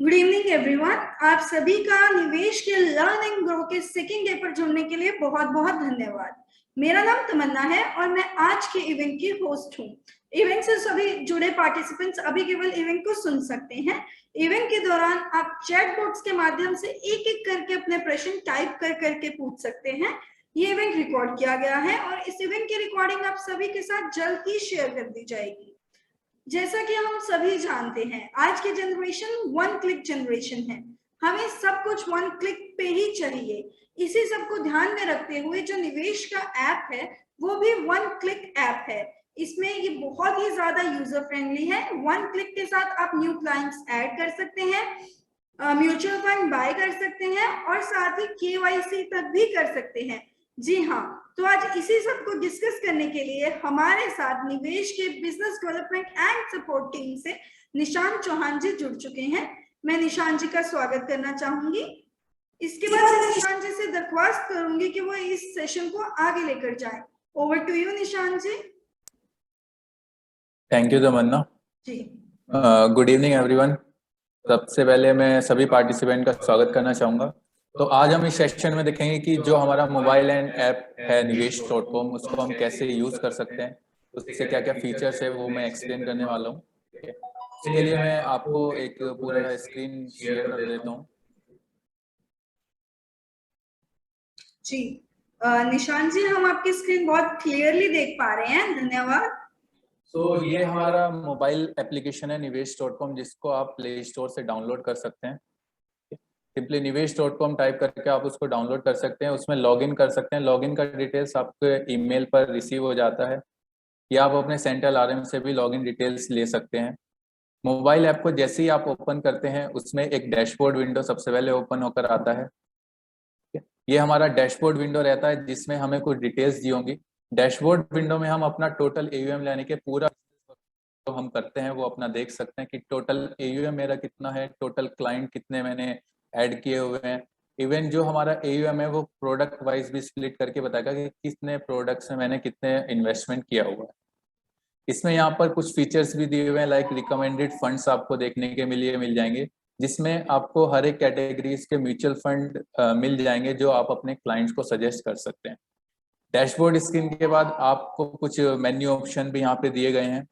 Good evening everyone. आप सभी का निवेश के लर्न एंड ग्रो के सेकंड डे पर जुड़ने के लिए बहुत बहुत धन्यवाद। मेरा नाम तमन्ना है और मैं आज के इवेंट की होस्ट हूँ। इवेंट से सभी जुड़े पार्टिसिपेंट्स अभी केवल इवेंट को सुन सकते हैं। इवेंट के दौरान आप चैट बॉक्स के माध्यम से एक एक करके अपने प्रश्न टाइप कर करके पूछ सकते हैं। ये इवेंट रिकॉर्ड किया गया है और इस इवेंट की रिकॉर्डिंग आप सभी के साथ जल्द ही शेयर कर दी जाएगी। जैसा कि हम सभी जानते हैं, आज की जनरेशन वन क्लिक जनरेशन है। हमें सब कुछ वन क्लिक पे ही चाहिए। इसी सब को ध्यान में रखते हुए जो निवेश का ऐप है वो भी वन क्लिक ऐप है। इसमें ये बहुत ही ज्यादा यूजर फ्रेंडली है। वन क्लिक के साथ आप न्यू क्लाइंट्स ऐड कर सकते हैं, म्यूचुअल फंड बाय कर सकते हैं और साथ ही केवाईसी तक भी कर सकते हैं। जी हाँ, तो आज इसी सब को डिस्कस करने के लिए हमारे साथ निवेश के business development and support team से निशांत चौहान जी जुड़ चुके हैं। मैं निशांत जी का स्वागत करना चाहूंगी। इसके बाद मैं निशांत जी से दरख्वास्त करूंगी कि वो इस सेशन को आगे लेकर जाएं। Over to you Nishant ji. Thank you Tamanna ji. Good evening everyone. सबसे पहले मैं सभी पार्टिसिपेंट का स्वागत करना चाहूँगा। तो आज हम इस सेशन में देखेंगे कि जो हमारा मोबाइल एंड ऐप है निवेश.com, उसको हम कैसे यूज़ कर सकते हैं, उससे क्या क्या फीचर्स है वो मैं एक्सप्लेन करने वाला हूँ। इसके लिए मैं आपको एक पूरा स्क्रीन शेयर कर देता हूँ। जी निशांत जी, हम आपकी स्क्रीन बहुत क्लियरली देख पा रहे हैं, धन्यवाद। तो ये हमारा मोबाइल एप्लीकेशन है निवेश.com, जिसको आप प्ले स्टोर से डाउनलोड कर सकते हैं। सिंपली निवेश.com टाइप करके आप उसको डाउनलोड कर सकते हैं, उसमें लॉगिन कर सकते हैं। लॉगिन का डिटेल्स आपके ईमेल पर रिसीव हो जाता है या आप अपने सेंट्रल आरएम से भी लॉगिन डिटेल्स ले सकते हैं। मोबाइल ऐप को जैसे ही आप ओपन करते हैं उसमें एक डैशबोर्ड विंडो सबसे पहले ओपन होकर आता है। ये हमारा डैशबोर्ड विंडो रहता है जिसमें हमें कुछ डिटेल्स दी होंगी। डैशबोर्ड विंडो में हम अपना टोटल AUM यानी कि पूरा जो हम करते हैं वो अपना देख सकते हैं कि टोटल AUM मेरा कितना है, टोटल क्लाइंट कितने मैंने ऐड किए हुए हैं। इवन जो हमारा AUM है वो प्रोडक्ट वाइज भी स्प्लिट करके बताएगा कि कितने प्रोडक्ट्स में मैंने कितने इन्वेस्टमेंट किया हुआ है। इसमें यहाँ पर कुछ फीचर्स भी दिए हुए हैं, लाइक रिकमेंडेड फंड्स आपको देखने के लिए मिल जाएंगे, जिसमें आपको हर एक कैटेगरीज के म्यूचुअल फंड मिल जाएंगे जो आप अपने क्लाइंट्स को सजेस्ट कर सकते हैं। डैशबोर्ड स्क्रीन के बाद आपको कुछ मेन्यू ऑप्शन भी यहाँ पे दिए गए हैं,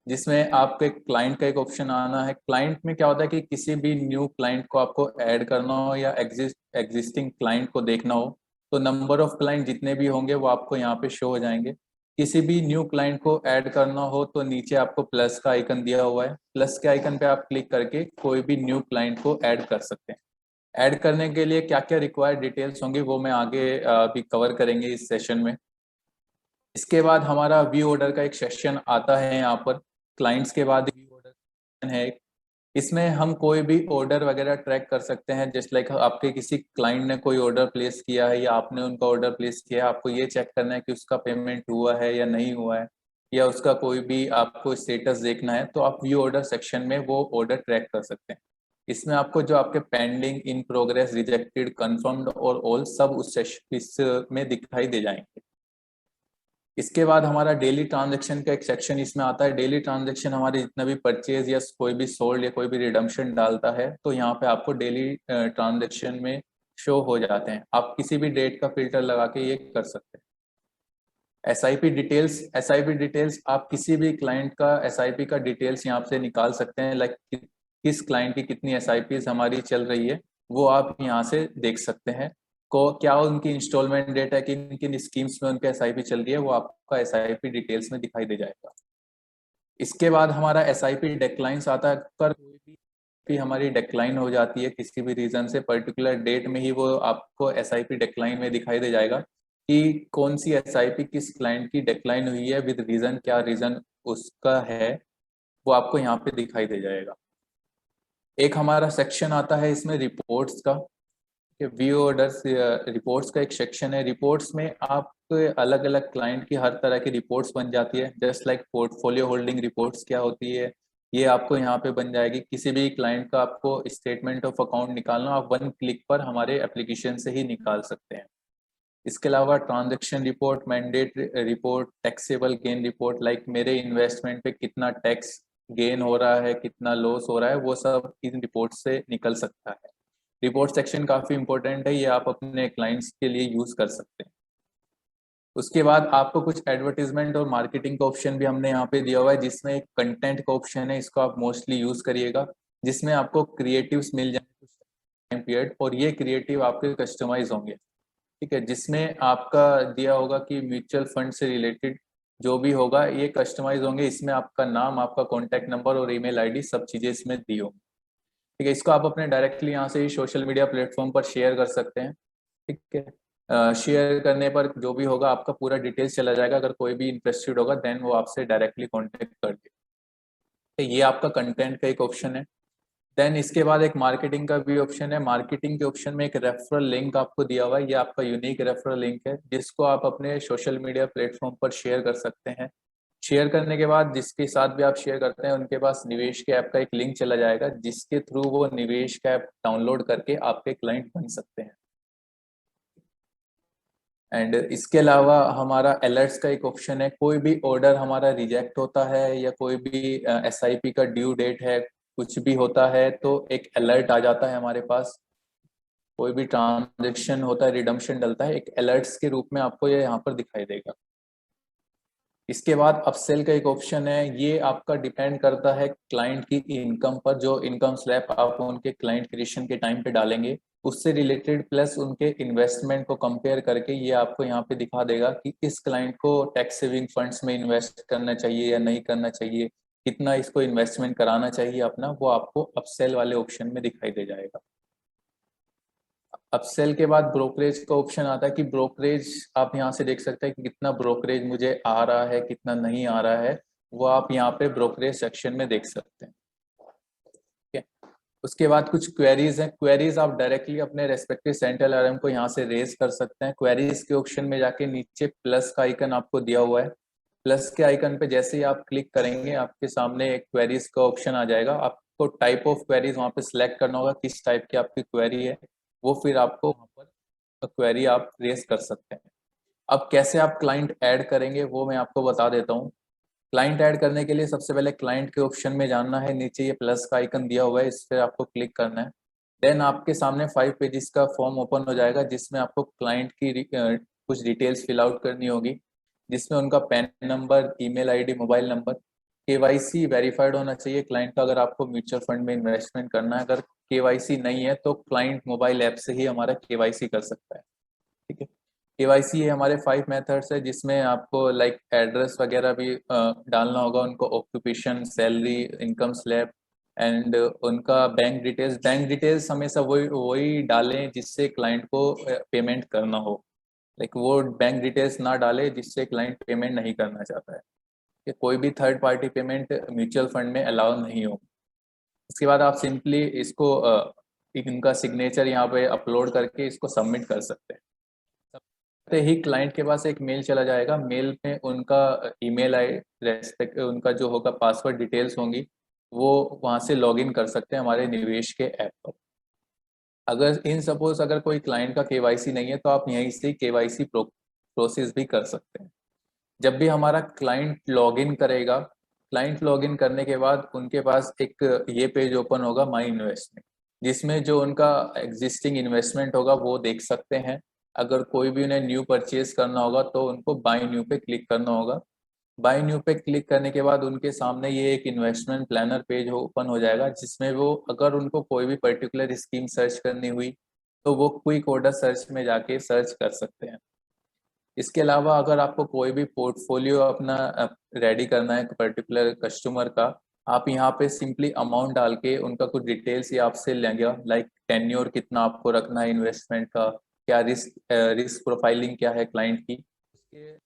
जिसमें आपके क्लाइंट का एक ऑप्शन आना है। क्लाइंट में क्या होता है कि किसी भी न्यू क्लाइंट को आपको ऐड करना हो या एग्जिस्टिंग क्लाइंट को देखना हो तो नंबर ऑफ क्लाइंट जितने भी होंगे वो आपको यहाँ पे शो हो जाएंगे। किसी भी न्यू क्लाइंट को ऐड करना हो तो नीचे आपको प्लस का आइकन दिया हुआ है, प्लस के आइकन पे आप क्लिक करके कोई भी न्यू क्लाइंट को ऐड कर सकते हैं। ऐड करने के लिए क्या क्या रिक्वायर्ड डिटेल्स होंगी वो मैं आगे भी कवर करेंगे इस सेशन में। इसके बाद हमारा व्यू ऑर्डर का एक सेक्शन आता है यहाँ पर। क्लाइंट्स के बाद व्यू ऑर्डर है, इसमें हम कोई भी ऑर्डर वगैरह ट्रैक कर सकते हैं। जस्ट लाइक आपके किसी क्लाइंट ने कोई ऑर्डर प्लेस किया है या आपने उनका ऑर्डर प्लेस किया है, आपको ये चेक करना है कि उसका पेमेंट हुआ है या नहीं हुआ है, या उसका कोई भी आपको स्टेटस देखना है तो आप व्यू ऑर्डर सेक्शन में वो ऑर्डर ट्रैक कर सकते हैं। इसमें आपको जो आपके pending, in progress, rejected, confirmed और ऑल सब इस में दिखाई दे जाएंगे। इसके बाद हमारा डेली ट्रांजैक्शन का एक सेक्शन इसमें आता है। डेली ट्रांजैक्शन हमारे जितना भी परचेज या कोई भी सोल्ड या कोई भी रिडम्पशन डालता है तो यहाँ पे आपको डेली ट्रांजैक्शन में शो हो जाते हैं। आप किसी भी डेट का फिल्टर लगा के ये कर सकते हैं। एसआईपी डिटेल्स आप किसी भी क्लाइंट का एसआईपी का डिटेल्स यहाँ से निकाल सकते हैं। लाइक किस क्लाइंट की कितनी एसआईपीज हमारी चल रही है वो आप यहाँ से देख सकते हैं। को क्या उनकी इंस्टॉलमेंट डेट है, किन किन स्कीम्स में उनके एसआईपी चल रही है, वो आपका एसआईपी डिटेल्स में दिखाई दे जाएगा। इसके बाद हमारा एसआईपी डेक्लाइंस आता है। पर कोई भी हमारी डेक्लाइन हो जाती है किसी भी रीजन से, पर्टिकुलर डेट में ही वो आपको एसआईपी डेक्लाइन में दिखाई दे जाएगा कि कौन सी एसआईपी किस क्लाइंट की डेक्लाइन हुई है, विद रीजन, क्या रीजन उसका है, वो आपको यहाँ पे दिखाई दे जाएगा। एक हमारा सेक्शन आता है इसमें रिपोर्ट्स का। व्यू ऑर्डर्स रिपोर्ट्स का एक सेक्शन है। रिपोर्ट्स में आप अलग अलग क्लाइंट की हर तरह की रिपोर्ट्स बन जाती है। Just like portfolio holding reports क्या होती है ये आपको यहाँ पे बन जाएगी। किसी भी क्लाइंट का आपको स्टेटमेंट ऑफ अकाउंट निकालना, आप वन क्लिक पर हमारे एप्लीकेशन से ही निकाल सकते हैं। इसके अलावा transaction report, mandate report, taxable gain report, like मेरे इन्वेस्टमेंट पे कितना टैक्स गेन हो रहा है, कितना लॉस हो रहा है, वो सब इन रिपोर्ट से निकल सकता है। रिपोर्ट सेक्शन काफी इंपॉर्टेंट है, ये आप अपने क्लाइंट्स के लिए यूज कर सकते हैं। उसके बाद आपको कुछ एडवर्टीजमेंट और मार्केटिंग का ऑप्शन भी हमने यहाँ पे दिया हुआ है, जिसमें एक कंटेंट का ऑप्शन है, इसको आप मोस्टली यूज करिएगा, जिसमें आपको क्रिएटिव्स मिल जाएंगे कुछ टाइम पीरियड, और ये क्रिएटिव आपके कस्टमाइज होंगे, ठीक है, जिसमें आपका दिया होगा कि म्यूचुअल फंड से रिलेटेड जो भी होगा ये कस्टमाइज होंगे, इसमें आपका नाम, आपका कॉन्टैक्ट नंबर और ईमेल आईडी सब चीजें इसमें दी होंगी, ठीक है। इसको आप अपने डायरेक्टली यहाँ से ही सोशल मीडिया प्लेटफॉर्म पर शेयर कर सकते हैं, ठीक है। शेयर करने पर जो भी होगा आपका पूरा डिटेल्स चला जाएगा, अगर कोई भी इंटरेस्टेड होगा देन वो आपसे डायरेक्टली कॉन्टेक्ट कर दे। ये आपका कंटेंट का एक ऑप्शन है। देन इसके बाद एक मार्केटिंग का भी ऑप्शन है। मार्केटिंग के ऑप्शन में एक रेफरल लिंक आपको दिया हुआ है, ये आपका यूनिक रेफरल लिंक है, जिसको आप अपने सोशल मीडिया प्लेटफॉर्म पर शेयर कर सकते हैं। शेयर करने के बाद जिसके साथ भी आप शेयर करते हैं उनके पास निवेश के ऐप का एक लिंक चला जाएगा, जिसके थ्रू वो निवेश का ऐप डाउनलोड करके आपके क्लाइंट बन सकते हैं। एंड इसके अलावा हमारा अलर्ट्स का एक ऑप्शन है, कोई भी ऑर्डर हमारा रिजेक्ट होता है या कोई भी SIP का ड्यू डेट है, कुछ भी होता है तो एक अलर्ट आ जाता है हमारे पास। कोई भी ट्रांजेक्शन होता है, रिडम्पशन डलता है, एक अलर्ट्स के रूप में आपको ये यहाँ पर दिखाई देगा। इसके बाद अपसेल का एक ऑप्शन है, ये आपका डिपेंड करता है क्लाइंट की इनकम पर, जो इनकम स्लैब आप उनके क्लाइंट क्रिएशन के टाइम पे डालेंगे उससे रिलेटेड, प्लस उनके इन्वेस्टमेंट को कंपेयर करके ये आपको यहाँ पे दिखा देगा कि इस क्लाइंट को टैक्स सेविंग फंड्स में इन्वेस्ट करना चाहिए या नहीं करना चाहिए, कितना इसको इन्वेस्टमेंट कराना चाहिए अपना, वो आपको अपसेल वाले ऑप्शन में दिखाई दे जाएगा। अपसेल के बाद ब्रोकरेज का ऑप्शन आता है कि ब्रोकरेज आप यहाँ से देख सकते हैं कि कितना ब्रोकरेज मुझे आ रहा है, कितना नहीं आ रहा है, वो आप यहाँ पे ब्रोकरेज सेक्शन में देख सकते हैं, ठीक है। उसके बाद कुछ क्वेरीज हैं, क्वेरीज आप डायरेक्टली अपने रेस्पेक्टिव सेंट्रल RM को यहाँ से रेज कर सकते हैं। क्वेरीज के ऑप्शन में जाके नीचे प्लस का आइकन आपको दिया हुआ है, प्लस के आइकन पे जैसे ही आप क्लिक करेंगे आपके सामने एक क्वेरीज का ऑप्शन आ जाएगा। आपको टाइप ऑफ क्वेरीज वहाँ पे सिलेक्ट करना होगा, किस टाइप की आपकी क्वेरी है, वो फिर आपको वहाँ पर क्वेरी आप रेज कर सकते हैं। अब कैसे आप क्लाइंट ऐड करेंगे वो मैं आपको बता देता हूँ। क्लाइंट ऐड करने के लिए सबसे पहले क्लाइंट के ऑप्शन में जाना है, नीचे ये प्लस का आइकन दिया हुआ है, इस पर आपको क्लिक करना है। देन आपके सामने 5 पेजेस का फॉर्म ओपन हो जाएगा, जिसमें आपको क्लाइंट की कुछ डिटेल्स फिल आउट करनी होगी, जिसमें उनका pan number, email ID, mobile number, KYC verified होना चाहिए क्लाइंट का, अगर आपको म्यूचुअल फंड में इन्वेस्टमेंट करना है। अगर KYC नहीं है तो क्लाइंट मोबाइल ऐप से ही हमारा KYC कर सकता है, ठीक है। KYC ये हमारे 5 मेथड्स है, जिसमें आपको लाइक एड्रेस वगैरह भी डालना होगा, उनको occupation, salary, income slab and उनका बैंक डिटेल्स हमेशा वही वही डालें जिससे क्लाइंट को पेमेंट करना हो, लाइक वो बैंक डिटेल्स ना डाले जिससे क्लाइंट पेमेंट नहीं करना चाहता है, कि कोई भी third party payment mutual fund में अलाउ नहीं हो। इसके बाद आप सिंपली इसको इनका सिग्नेचर यहाँ पे अपलोड करके इसको सबमिट कर सकते हैं। तो ही क्लाइंट के पास एक मेल चला जाएगा, मेल में उनका ईमेल आई रेस्पेक्ट उनका जो होगा पासवर्ड डिटेल्स होंगी, वो वहाँ से लॉगिन कर सकते हैं हमारे निवेश के ऐप पर। अगर इन सपोज अगर कोई क्लाइंट का KYC नहीं है तो आप यहीं से KYC प्रोसेस भी कर सकते हैं। जब भी हमारा क्लाइंट लॉगिन करेगा, क्लाइंट लॉगिन करने के बाद उनके पास एक ये पेज ओपन होगा, माई इन्वेस्टमेंट, जिसमें जो उनका एग्जिस्टिंग इन्वेस्टमेंट होगा वो देख सकते हैं। अगर कोई भी उन्हें न्यू परचेज करना होगा तो उनको बाय न्यू पे क्लिक करना होगा। बाय न्यू पे क्लिक करने के बाद उनके सामने ये एक इन्वेस्टमेंट प्लानर पेज ओपन हो जाएगा, जिसमें वो अगर उनको कोई भी पर्टिकुलर स्कीम सर्च करनी हुई तो वो क्विक ऑर्डर सर्च में जाके सर्च कर सकते हैं। इसके अलावा अगर आपको कोई भी पोर्टफोलियो अपना रेडी करना है पर्टिकुलर कस्टमर का, आप यहाँ पे सिंपली अमाउंट डाल के उनका कुछ डिटेल्स ये आपसे लेंगे, लाइक टेन्योर कितना आपको रखना है इन्वेस्टमेंट का, क्या रिस्क प्रोफाइलिंग क्या है क्लाइंट की, उसके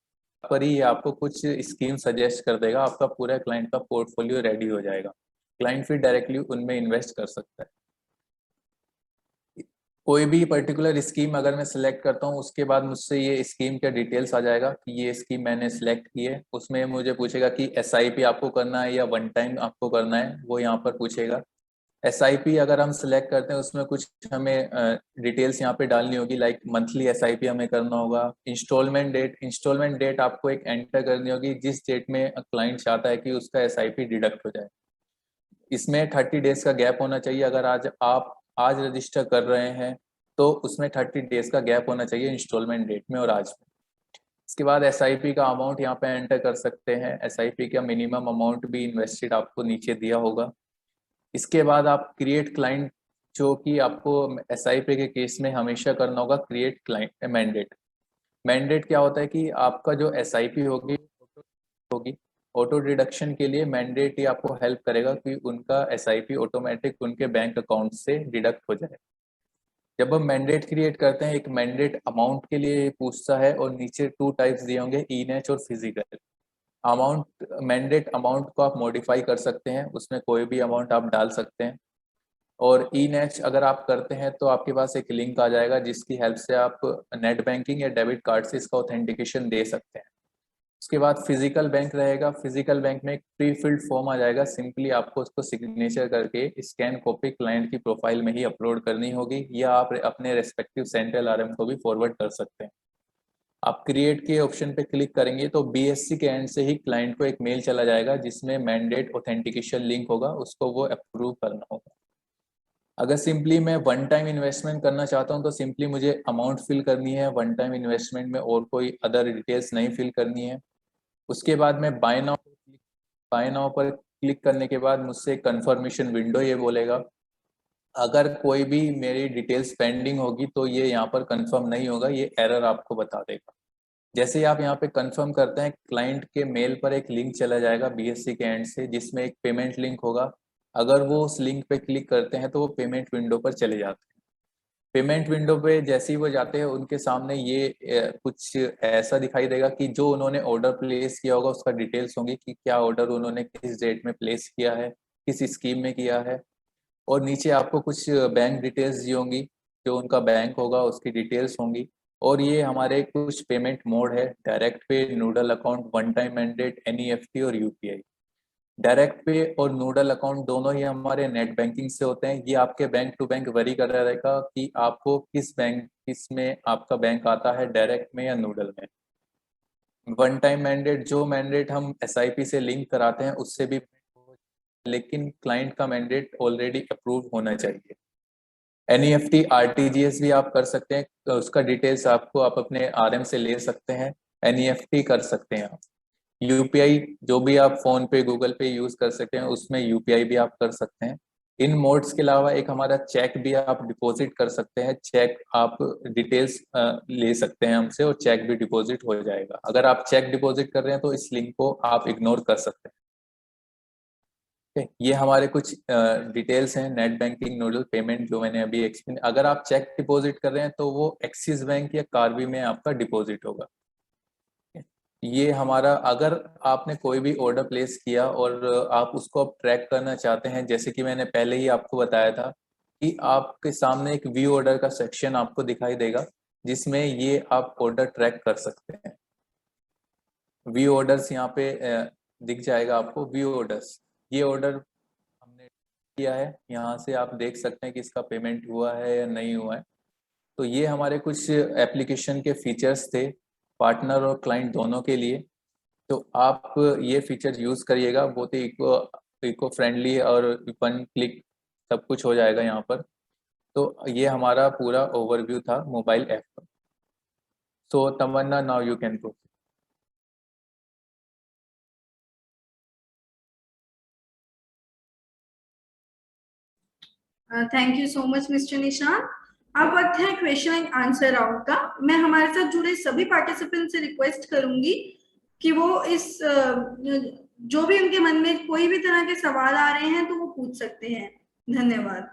पर ही आपको कुछ स्कीम सजेस्ट कर देगा, आपका पूरा क्लाइंट का पोर्टफोलियो रेडी हो जाएगा। क्लाइंट फिर डायरेक्टली उनमें इन्वेस्ट कर सकता है। कोई भी पर्टिकुलर स्कीम अगर मैं सिलेक्ट करता हूँ उसके बाद मुझसे ये स्कीम का डिटेल्स आ जाएगा कि ये स्कीम मैंने सिलेक्ट की है। उसमें मुझे पूछेगा कि SIP आपको करना है या वन टाइम आपको करना है, वो यहाँ पर पूछेगा। SIP अगर हम सिलेक्ट करते हैं उसमें कुछ हमें डिटेल्स यहाँ पे डालनी होगी, लाइक मंथली SIP हमें करना होगा। इंस्टॉलमेंट डेट आपको एक एंटर करनी होगी जिस डेट में क्लाइंट चाहता है कि उसका SIP डिडक्ट हो जाए। इसमें 30 डेज का गैप होना चाहिए। अगर आज रजिस्टर कर रहे हैं तो उसमें 30 डेज का गैप होना चाहिए इंस्टॉलमेंट डेट में और आज में। इसके बाद एसआईपी का अमाउंट यहाँ पे एंटर कर सकते हैं। एसआईपी का मिनिमम अमाउंट भी इन्वेस्टेड आपको नीचे दिया होगा। इसके बाद आप क्रिएट क्लाइंट, जो कि आपको एसआईपी के केस में हमेशा करना होगा, क्रिएट क्लाइंट मैंडेट। मैंडेट क्या होता है कि आपका जो एसआईपी होगी ऑटो डिडक्शन के लिए मैंडेट ही आपको हेल्प करेगा कि उनका एसआईपी ऑटोमेटिक उनके बैंक अकाउंट से डिडक्ट हो जाए। जब हम मैंडेट क्रिएट करते हैं, एक मैंडेट अमाउंट के लिए पूछता है और नीचे 2 टाइप्स दिए होंगे, ई-नेच और फिजिकल अमाउंट। मैंडेट अमाउंट को आप मॉडिफाई कर सकते हैं, उसमें कोई भी अमाउंट आप डाल सकते हैं। और ई-नेच अगर आप करते हैं तो आपके पास एक लिंक आ जाएगा जिसकी हेल्प से आप नेट बैंकिंग या डेबिट कार्ड से इसका ऑथेंटिकेशन दे सकते हैं। उसके बाद फिजिकल बैंक रहेगा। फिजिकल बैंक में एक प्री फिल्ड फॉर्म आ जाएगा, सिंपली आपको उसको सिग्नेचर करके स्कैन कॉपी क्लाइंट की प्रोफाइल में ही अपलोड करनी होगी, या आप अपने रेस्पेक्टिव सेंट्रल आरएम को भी फॉरवर्ड कर सकते हैं। आप क्रिएट के ऑप्शन पे क्लिक करेंगे तो बीएससी के एंड से ही क्लाइंट को एक मेल चला जाएगा जिसमें मैंडेट ऑथेंटिकेशन लिंक होगा, उसको वो अप्रूव करना होगा। अगर सिंपली मैं वन टाइम इन्वेस्टमेंट करना चाहता हूं तो सिंपली मुझे अमाउंट फिल करनी है वन टाइम इन्वेस्टमेंट में, और कोई अदर डिटेल्स नहीं फिल करनी है। उसके बाद मैं बाय नाउ पर क्लिक करने के बाद मुझसे कंफर्मेशन विंडो ये बोलेगा। अगर कोई भी मेरी डिटेल्स पेंडिंग होगी तो ये यहाँ पर कंफर्म नहीं होगा, ये एरर आपको बता देगा। जैसे ही आप यहाँ पे कंफर्म करते हैं, क्लाइंट के मेल पर एक लिंक चला जाएगा बीएससी के एंड से जिसमें एक पेमेंट लिंक होगा। अगर वो उस लिंक पे क्लिक करते हैं तो वो पेमेंट विंडो पर चले जाते हैं। पेमेंट विंडो पे जैसे ही वो जाते हैं उनके सामने ये कुछ ऐसा दिखाई देगा कि जो उन्होंने ऑर्डर प्लेस किया होगा उसका डिटेल्स होंगी कि क्या ऑर्डर उन्होंने किस डेट में प्लेस किया है, किस स्कीम में किया है। और नीचे आपको कुछ बैंक डिटेल्स दी होंगी, जो उनका बैंक होगा उसकी डिटेल्स होंगी। और ये हमारे कुछ पेमेंट मोड है, डायरेक्ट पे, noodle account, one time mandate, NEFT और यूपीआई। डायरेक्ट पे और नूडल अकाउंट दोनों ही हमारे नेट बैंकिंग से होते हैं। ये आपके बैंक टू बैंक वेरी कर रहेगा कि आपको किस में आपका बैंक आता है, डायरेक्ट में या नूडल में। वन टाइम मैंडेट, जो मैंडेट हम एसआईपी से लिंक कराते हैं उससे भी, लेकिन क्लाइंट का मैंडेट ऑलरेडी अप्रूव होना चाहिए। एनईएफटी आरटीजीएस भी आप कर सकते हैं, तो उसका डिटेल्स आप अपने आरएम से ले सकते हैं। एनईएफटी कर सकते हैं आप। यूपीआई, जो भी आप फोन पे गूगल पे यूज कर सकते हैं उसमें यूपीआई भी आप कर सकते हैं। इन मोड्स के अलावा एक हमारा चेक भी आप डिपॉजिट कर सकते हैं। चेक आप डिटेल्स ले सकते हैं हमसे और चेक भी डिपॉजिट हो जाएगा। अगर आप चेक डिपॉजिट कर रहे हैं तो इस लिंक को आप इग्नोर कर सकते हैं। ये हमारे कुछ डिटेल्स हैं नेट बैंकिंग नोडल पेमेंट जो मैंने अभी एक्सप्लेन। अगर आप चेक डिपॉजिट कर रहे हैं तो वो एक्सिस बैंक या कार्बी में आपका डिपॉजिट होगा। ये हमारा, अगर आपने कोई भी ऑर्डर प्लेस किया और आप उसको अब ट्रैक करना चाहते हैं, जैसे कि मैंने पहले ही आपको बताया था कि आपके सामने एक व्यू ऑर्डर का सेक्शन आपको दिखाई देगा जिसमें ये आप ऑर्डर ट्रैक कर सकते हैं। व्यू ऑर्डर्स यहाँ पे दिख जाएगा आपको, व्यू ऑर्डर्स। ये ऑर्डर हमने किया है, यहाँ से आप देख सकते हैं कि इसका पेमेंट हुआ है या नहीं हुआ है। तो ये हमारे कुछ एप्लीकेशन के फीचर्स थे पार्टनर और क्लाइंट दोनों के लिए। तो आप ये फीचर यूज करिएगा, बहुत ही इको फ्रेंडली और वन क्लिक सब कुछ हो जाएगा यहाँ पर। तो ये हमारा पूरा ओवरव्यू था मोबाइल ऐप पर। So Tamanna, now you can go. Thank you so much mister Nishan. अब वक्त है क्वेश्चन एंड आंसर राउंड का। मैं हमारे साथ जुड़े सभी पार्टिसिपेंट से रिक्वेस्ट करूंगी कि वो इस जो भी उनके मन में कोई भी तरह के सवाल आ रहे हैं तो वो पूछ सकते हैं। धन्यवाद।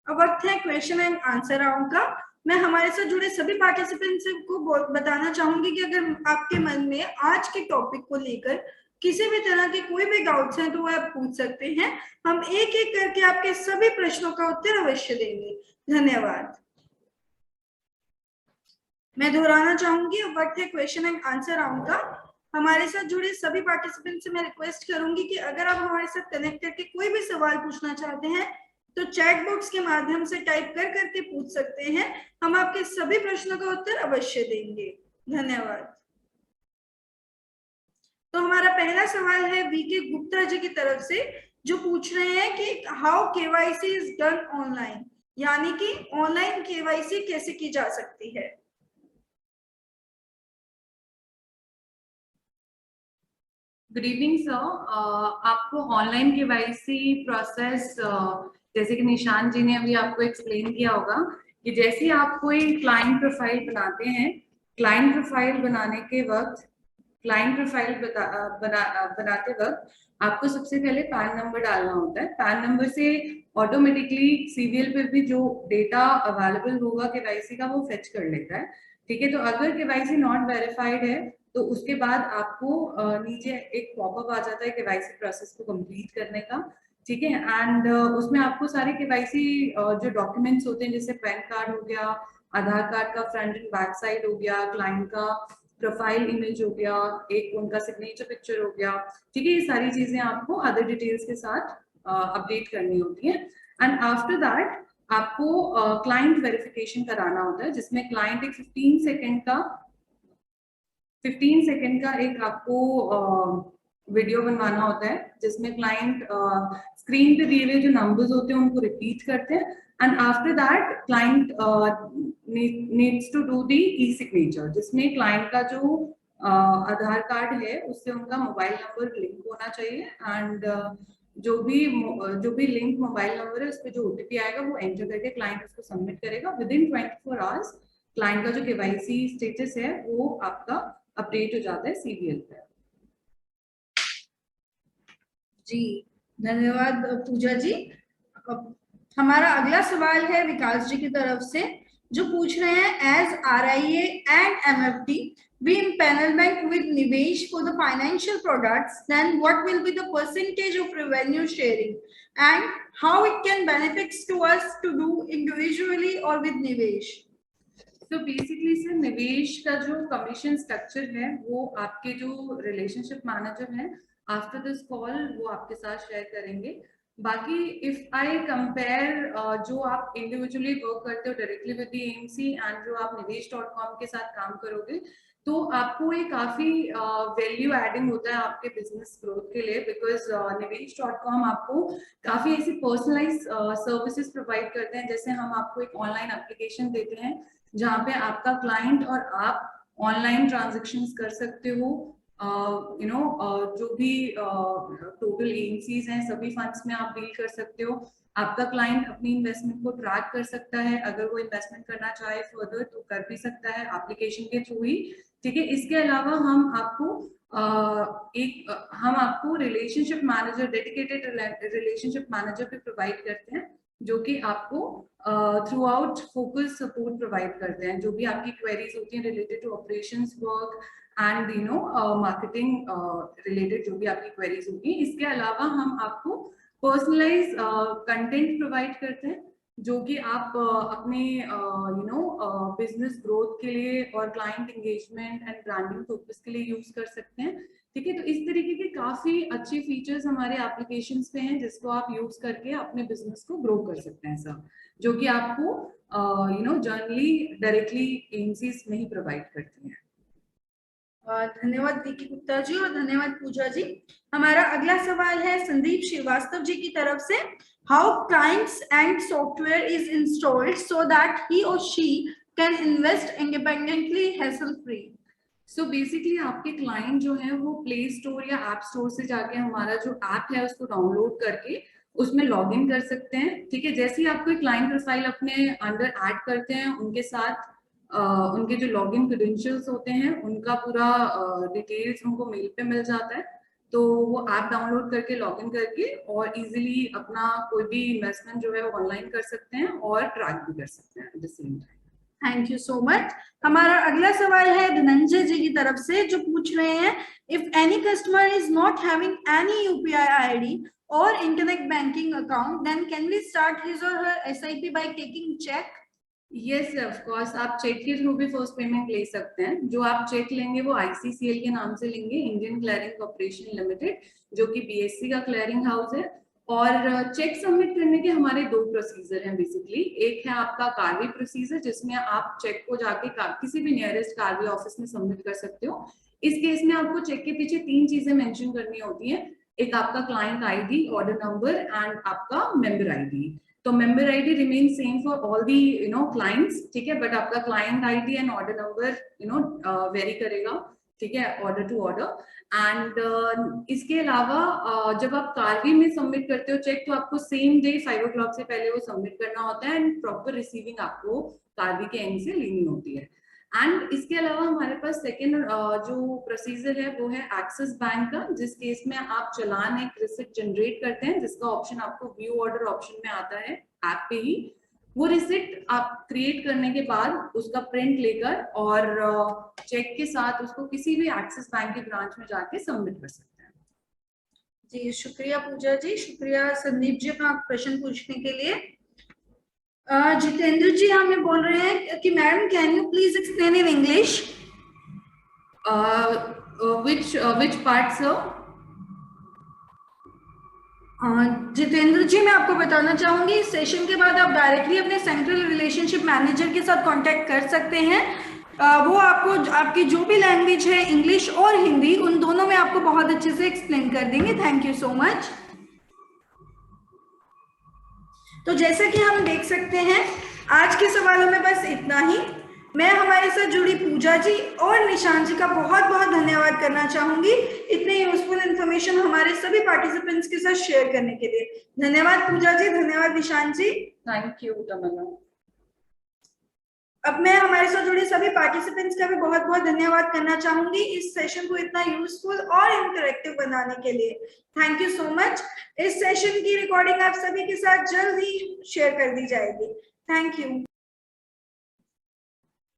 अब वक्त है क्वेश्चन एंड आंसर राउंड का। मैं हमारे साथ जुड़े सभी पार्टिसिपेंट्स को बताना चाहूंगी कि अगर आपके मन में आज के टॉपिक को लेकर किसी भी तरह के कोई भी डाउट्स हैं तो वो आप पूछ सकते हैं। हम एक एक करके आपके सभी प्रश्नों का उत्तर अवश्य देंगे। धन्यवाद। मैं दोहराना चाहूंगी, अब वक्त है क्वेश्चन एंड आंसर राउंड का। हमारे साथ जुड़े सभी पार्टिसिपेंट से मैं रिक्वेस्ट करूंगी कि अगर आप हमारे साथ कनेक्ट करके कोई भी सवाल पूछना चाहते हैं तो चैट बॉक्स के माध्यम से टाइप कर करके पूछ सकते हैं, हम आपके सभी प्रश्नों का उत्तर अवश्य देंगे। धन्यवाद। तो हमारा पहला सवाल है वीके गुप्ता जी की तरफ से, जो पूछ रहे हैं कि how KYC is done online, यानी कि ऑनलाइन केवाईसी कैसे की जा सकती है। Good evening sir. आपको ऑनलाइन केवाईसी प्रोसेस जैसे कि निशान जी ने अभी आपको एक्सप्लेन किया होगा कि जैसे आप कोई क्लाइंट प्रोफाइल बनाते हैं, क्लाइंट प्रोफाइल बनाने के वक्त बनाते वक्त आपको सबसे पहले पैन नंबर डालना होता है। पैन नंबर से ऑटोमेटिकली सीवीएल पे भी जो डेटा अवेलेबल होगा केवाईसी का वो फेच कर लेता है। ठीक है, तो अगर केवाईसी नॉट वेरीफाइड है तो उसके बाद आपको नीचे एक पॉपअप आ जाता है केवाईसी प्रोसेस को कंप्लीट करने का। ठीक है, एंड उसमें आपको सारे केवाईसी जो डॉक्यूमेंट्स होते हैं जैसे पैन कार्ड हो गया, आधार कार्ड का फ्रंट एंड बैक साइड हो गया, क्लाइंट का प्रोफाइल इमेज हो गया, एक उनका सिग्नेचर पिक्चर हो गया। ठीक है, ये सारी चीजें आपको अदर डिटेल्स के साथ अपडेट करनी होती है। एंड आफ्टर दैट आपको क्लाइंट वेरिफिकेशन कराना होता है, जिसमें क्लाइंट एक 15 सेकेंड का एक आपको वीडियो बनवाना होता है, जिसमें क्लाइंट स्क्रीन पे दिए हुए जो नंबर्स होते हैं उनको रिपीट करते हैं। And after that client needs to do the E signature, जिसमें क्लाइंट का जो आधार कार्ड है उससे उनका मोबाइल नंबर लिंक होना चाहिए। एंड जो भी लिंक मोबाइल नंबर है उस पर जो ओटीपी आएगा वो एंटर करके क्लाइंट उसको सबमिट करेगा। विदिन 24 आवर्स क्लाइंट का जो केवाईसी स्टेटस है वो आपका अपडेट हो जाता है सीवीएल पे। जी धन्यवाद पूजा जी। हमारा अगला सवाल है विकास जी की तरफ से, जो पूछ रहे हैं as RIA and MFD we empanel bank with Nivesh for the financial products, then what will be the percentage of revenue sharing and how it can benefits to us to do individually or with Nivesh? तो basically sir निवेश का जो commission structure है वो आपके जो relationship manager हैं after this call वो आपके साथ शेयर करेंगे। बाकी इफ आई कंपेयर जो आप इंडिविजुअली वर्क करते हो directly with the AMC and जो आप nivesh.com के साथ काम करोगे तो आपको ये काफी वैल्यू एडिंग होता है आपके बिजनेस ग्रोथ के लिए, बिकॉज nivesh.com आपको काफी ऐसी पर्सनलाइज सर्विसेज प्रोवाइड करते हैं। जैसे हम आपको एक ऑनलाइन एप्लीकेशन देते हैं जहाँ पे आपका क्लाइंट और आप ऑनलाइन ट्रांजैक्शंस कर सकते हो। जो भी टोटल एजेंसीज हैं सभी फंड्स में आप डील कर सकते हो। आपका क्लाइंट अपनी इन्वेस्टमेंट को ट्रैक कर सकता है, अगर वो इन्वेस्टमेंट करना चाहे फर्दर तो कर भी सकता है एप्लीकेशन के थ्रू ही। ठीक है, इसके अलावा हम आपको relationship manager, dedicated relationship manager भी प्रोवाइड करते हैं, जो कि आपको throughout focus support provide करते हैं। जो भी आपकी क्वेरीज होती हैं related to operations work and marketing related जो भी आपकी क्वेरीज होती हैं। इसके अलावा हम आपको पर्सनलाइज कंटेंट प्रोवाइड करते हैं जो कि आप अपने बिजनेस ग्रोथ के लिए और client engagement and branding purpose के लिए यूज कर सकते हैं। ठीक है, तो इस तरीके के काफी अच्छे फीचर्स हमारे एप्लीकेशंस पे हैं जिसको आप यूज करके अपने बिजनेस को ग्रो कर सकते हैं सर, जो कि आपको जनरली डायरेक्टली एजेंसीज नहीं प्रोवाइड करती हैं। धन्यवाद वीके गुप्ता जी और धन्यवाद पूजा जी। हमारा अगला सवाल है संदीप श्रीवास्तव जी की तरफ से, how clients and software is installed so that he और she can invest independently hassle free. So basically आपके क्लाइंट जो है वो प्ले स्टोर या ऐप स्टोर से जाके हमारा जो ऐप है उसको डाउनलोड करके उसमें लॉग इन कर सकते हैं। ठीक है, जैसे ही आप कोई क्लाइंट प्रोफाइल अपने अंडर ऐड करते हैं उनके साथ उनके जो लॉगिन क्रेडेंशियल्स होते हैं उनका पूरा डिटेल्स उनको मेल पे मिल जाता है, तो वो ऐप डाउनलोड करके लॉगिन करके और इजीली अपना कोई भी इन्वेस्टमेंट जो है वो ऑनलाइन कर सकते हैं और ट्रैक भी कर सकते हैं at the same time. Thank you so much. हमारा अगला सवाल है धनंजय जी की तरफ से, जो पूछ रहे हैं if any customer is not having any UPI ID और internet banking account then can we start his और her SIP by taking cheque. Yes of course, आप चेक के थ्रू भी फर्स्ट पेमेंट ले सकते हैं। जो आप चेक लेंगे वो आईसीसीएल के नाम से लेंगे, इंडियन क्लियरिंग कॉर्पोरेशन लिमिटेड, जो कि बीएससी का क्लियरिंग हाउस है। और चेक सबमिट करने के हमारे 2 प्रोसीजर हैं बेसिकली। एक है आपका कार्वी प्रोसीजर, जिसमें आप चेक को जाके किसी भी नियरेस्ट कार्वी ऑफिस में सबमिट कर सकते हो। इस केस में आपको चेक के पीछे 3 चीजें मेंशन करनी होती हैं, एक आपका client ID, order number and आपका मेंबर आईडी। तो member ID remain same for all the clients, ठीक है, बट आपका client ID and order number very करेगा, ठीक है, ऑर्डर टू ऑर्डर। एंड इसके अलावा जब आप कार्वी में सबमिट करते हो चेक, तो आपको सेम डे 5 o'clock से पहले वो सबमिट करना होता है एंड प्रॉपर रिसीविंग आपको कार्वी के एंड से लेनी होती है। एंड इसके अलावा हमारे पास सेकेंड जो प्रोसीजर है वो है एक्सिस बैंक का, जिस केस में आप चालान एक रिसिप्ट जनरेट करते हैं, जिसका ऑप्शन आपको व्यू ऑर्डर ऑप्शन में आता है ऐप पे ही। वो रिसिप्ट आप क्रिएट करने के बाद उसका प्रिंट लेकर और चेक के साथ उसको किसी भी एक्सिस बैंक के ब्रांच में जाके सबमिट कर सकते हैं। जी शुक्रिया पूजा जी, शुक्रिया संदीप जी अपना प्रश्न पूछने के लिए। जितेंद्र जी हमें बोल रहे हैं कि madam can you please explain in English which part sir? Jitendra ji मैं आपको बताना चाहूंगी, इस सेशन के बाद आप डायरेक्टली अपने सेंट्रल रिलेशनशिप मैनेजर के साथ कांटेक्ट कर सकते हैं। वो आपको आपकी जो भी लैंग्वेज है, इंग्लिश और हिंदी, उन दोनों में आपको बहुत अच्छे से एक्सप्लेन कर देंगे। Thank you so much. तो जैसा कि हम देख सकते हैं आज के सवालों में बस इतना ही। मैं हमारे साथ जुड़ी पूजा जी और निशांत जी का बहुत बहुत धन्यवाद करना चाहूंगी इतने यूजफुल इंफॉर्मेशन हमारे सभी पार्टिसिपेंट्स के साथ शेयर करने के लिए। धन्यवाद पूजा जी, धन्यवाद निशांत जी। थैंक यू तमन्ना। अब मैं हमारे साथ जुड़े सभी पार्टिसिपेंट्स का भी बहुत बहुत धन्यवाद करना चाहूंगी इस सेशन को इतना यूजफुल और इंटरेक्टिव बनाने के लिए। Thank you so much. इस सेशन की रिकॉर्डिंग आप सभी के साथ जल्द ही शेयर कर दी जाएगी। Thank you.